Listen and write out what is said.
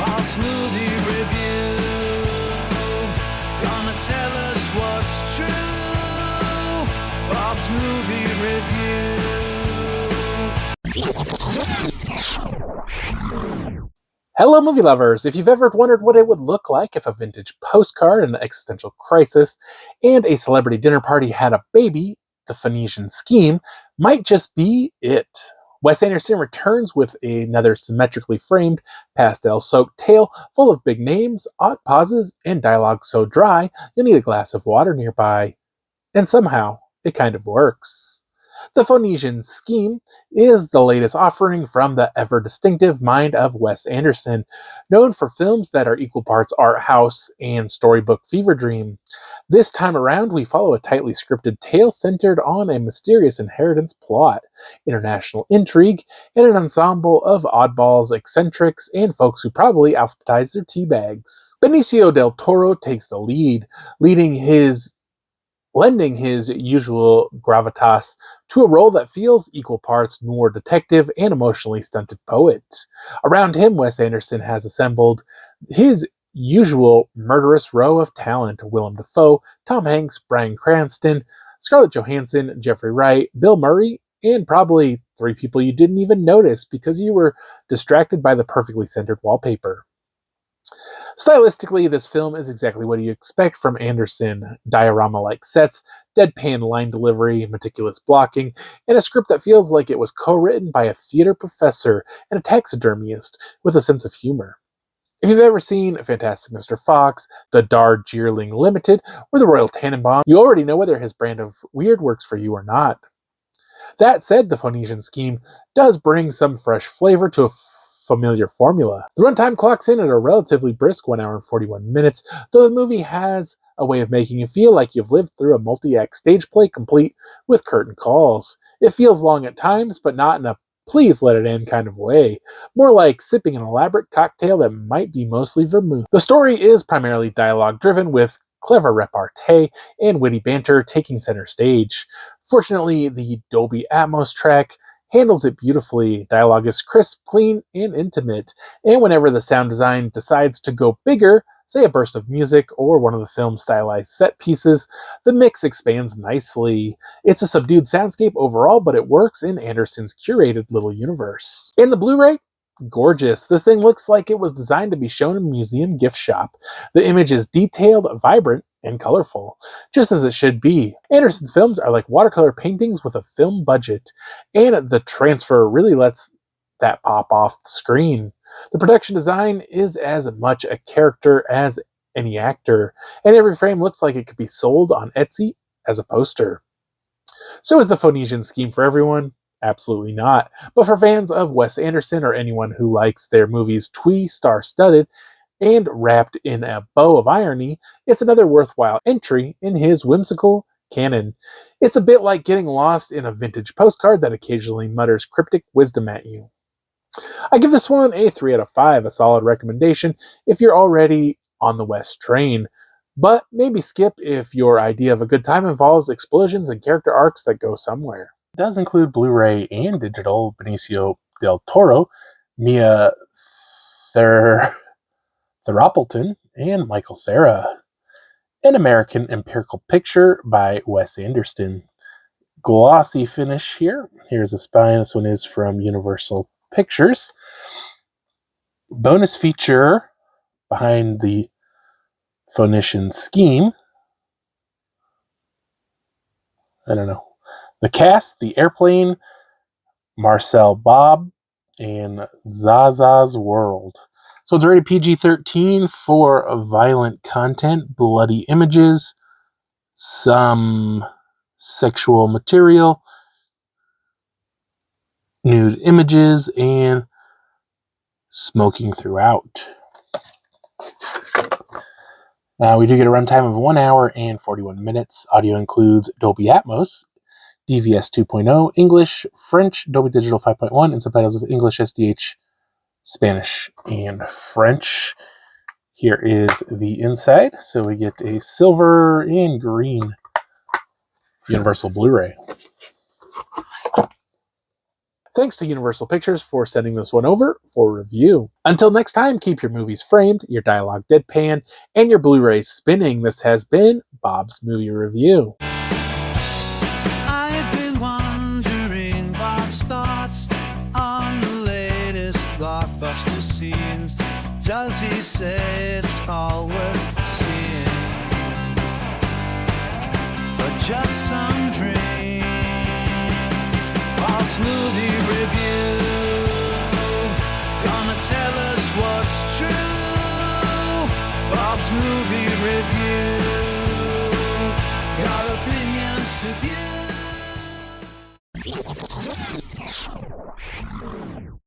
Bob's Movie Review. Gonna tell us what's true. Bob's Movie Review. Hello, movie lovers! If you've ever wondered what it would look like if a vintage postcard, an existential crisis, and a celebrity dinner party had a baby, the Phoenician Scheme might just be it. Wes Anderson returns with another symmetrically framed, pastel-soaked tale full of big names, odd pauses, and dialogue so dry you'll need a glass of water nearby. And somehow, it kind of works. The Phoenician Scheme is the latest offering from the ever-distinctive mind of Wes Anderson, known for films that are equal parts art house and storybook fever dream. This time around, we follow a tightly scripted tale centered on a mysterious inheritance plot, international intrigue, and an ensemble of oddballs, eccentrics, and folks who probably alphabetize their tea bags. Benicio del Toro takes the lead, lending his usual gravitas to a role that feels equal parts noir detective and emotionally stunted poet. Around him, Wes Anderson has assembled his usual murderous row of talent: Willem Dafoe, Tom Hanks, Bryan Cranston, Scarlett Johansson, Jeffrey Wright, Bill Murray, and probably 3 people you didn't even notice because you were distracted by the perfectly centered wallpaper. Stylistically, this film is exactly what you expect from Anderson: diorama-like sets, deadpan line delivery, meticulous blocking, and a script that feels like it was co-written by a theater professor and a taxidermist with a sense of humor. If you've ever seen Fantastic Mr. Fox, The Darjeeling Limited, or The Royal Tannenbaum, you already know whether his brand of weird works for you or not. That said, the Phoenician Scheme does bring some fresh flavor to a familiar formula. The runtime clocks in at a relatively brisk 1 hour and 41 minutes, though the movie has a way of making you feel like you've lived through a multi-act stage play complete with curtain calls. It feels long at times, but not in a please let it end kind of way. More like sipping an elaborate cocktail that might be mostly vermouth. The story is primarily dialogue-driven, with clever repartee and witty banter taking center stage. Fortunately, the Dolby Atmos track handles it beautifully. Dialogue is crisp, clean, and intimate, and whenever the sound design decides to go bigger, say a burst of music or one of the film's stylized set pieces, the mix expands nicely. It's a subdued soundscape overall, but it works in Anderson's curated little universe. In the Blu-ray, gorgeous. This thing looks like it was designed to be shown in a museum gift shop. The image is detailed, vibrant, and colorful, just as it should be. Anderson's films are like watercolor paintings with a film budget, and the transfer really lets that pop off the screen. The production design is as much a character as any actor, and every frame looks like it could be sold on Etsy as a poster. So is the Phoenician Scheme for everyone? Absolutely not. But for fans of Wes Anderson or anyone who likes their movies twee, star-studded, and wrapped in a bow of irony, it's another worthwhile entry in his whimsical canon. It's a bit like getting lost in a vintage postcard that occasionally mutters cryptic wisdom at you. I give this one a 3 out of 5, a solid recommendation if you're already on the West train, but maybe skip if your idea of a good time involves explosions and character arcs that go somewhere. It does include Blu-ray and digital Benicio del Toro, Mia Threapleton, and Michael Cera. An American empirical picture by Wes Anderson. Glossy finish here. Here's a spine. This one is from Universal Pictures. Bonus feature behind the Phoenician Scheme. I don't know. The cast, the airplane, Marcel Bob, and Zaza's World. So it's rated PG-13 for violent content, bloody images, some sexual material, nude images, and smoking throughout. We do get a runtime of 1 hour and 41 minutes. Audio includes Dolby Atmos, DVS 2.0, English, French, Dolby Digital 5.1, and subtitles of English, SDH, Spanish, and French. Here is the inside. So we get a silver and green Universal Blu-ray. Thanks to Universal Pictures for sending this one over for review. Until next time, keep your movies framed, your dialogue deadpan, and your Blu-rays spinning. This has been Bob's Movie Review. I've been wondering Bob's thoughts on the latest blockbuster scenes. Does he say it's all worth seeing? But just some dream. Bob's Movie Review, gonna tell us what's true. Bob's Movie Review.